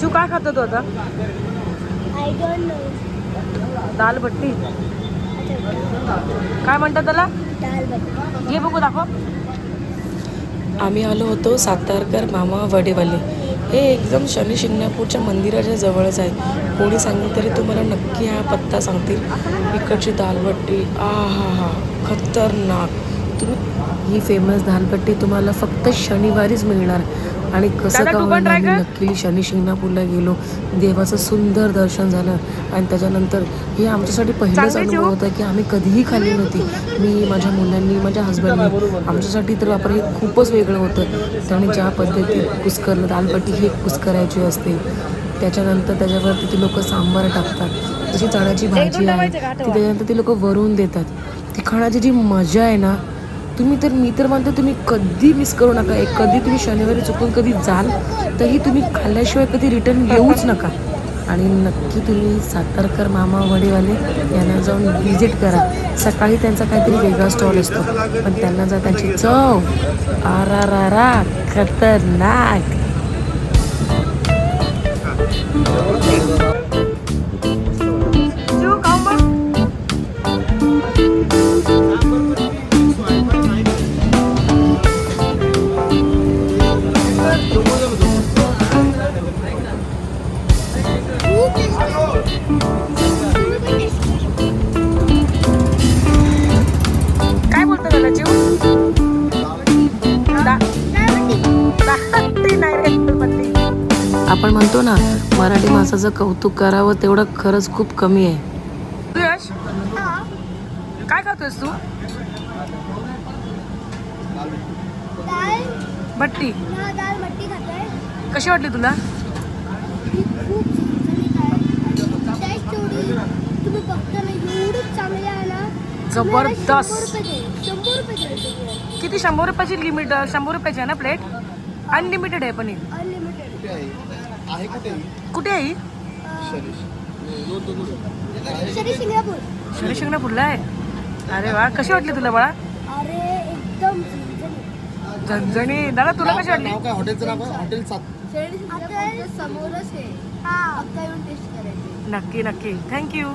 तू काय खातो तू आता? I don't know. दाल भट्टी काय म्हणतात त्याला? दाल भट्टी. ये बघू दाखव. आम्ही आलो होतो सातारकर मामा वडेवाले. हे एकदम शनी शिंगणापूरच्या मंदिराच्या जवळच आहे. कोणी सांगितलं तरी तुम्हाला नक्की हा पत्ता सांगतील. इकडची दालभट्टी हा हा खतरनाक. ही फेमस दालभट्टी तुम्हाला फक्त शनिवारीच मिळणार. आणि कसं का होईना आम्ही नक्की शनी शिंगणापूरला गेलो. देवाचं सुंदर दर्शन झालं. आणि त्याच्यानंतर हे आमच्यासाठी पहिलाच अनुभव होता की आम्ही कधीही खाल्ली नव्हती. मी, माझ्या मुलांनी, माझ्या हजबंडनी. आमच्यासाठी तर बापरे हे खूपच वेगळं होतं. त्याने ज्या पद्धतीत कुस्करलं दालभट्टी ही कुस्करायची असते. त्याच्यानंतर त्याच्यावरती ती लोक सांबार टाकतात. जशी चण्याची भाजी आहे ती त्याच्यानंतर ती लोक वरून देतात. ती खाण्याची जी मजा आहे ना, मी तर म्हणते तुम्ही कधी मिस करू नका. कधी तुम्ही शनिवारी चुकून कधी जाल तरी तुम्ही खाल्ल्याशिवाय कधी रिटर्न येऊच नका. आणि नक्की तुम्ही सातारकर मामा वडेवाले यांना जाऊन व्हिजिट करा. सकाळी त्यांचा काहीतरी वेगळा स्टॉल असतो, पण त्यांना जर त्यांची चव आरा खतरनाक. काय बोलतो त्याला जीव? आपण म्हणतो ना मराठी माणसाचं कौतुक करावं तेवढं खरंच खूप कमी आहे. यश काय खातोयस तू? दाल भट्टी दाल भट्टी खातोय. कशी वाटली तुला? खूप टेस्ट एवढी तुम्ही बघता ना एवढीच चांगली आहे ना. जबरदस्त. 100 रुपये देते. किती? 100 रुपयाची लिमिट? 100 रुपयाची आहे ना प्लेट? अनलिमिटेड आहे पनीर. अनलिमिटेड आहे कुठे? कुठे आहे? शनी शिंगणापूर. शनी शिंगणापूरला आहे. अरे वा, कशी वाटली तुला बाळा? अरे एकदम झणझणी. दादा तुला कशी वाटली? नाव काय हॉटेलचं नाव? हॉटेल समोरच आहे. आता येऊन टेस्ट करायची. नक्की नक्की. थँक्यू.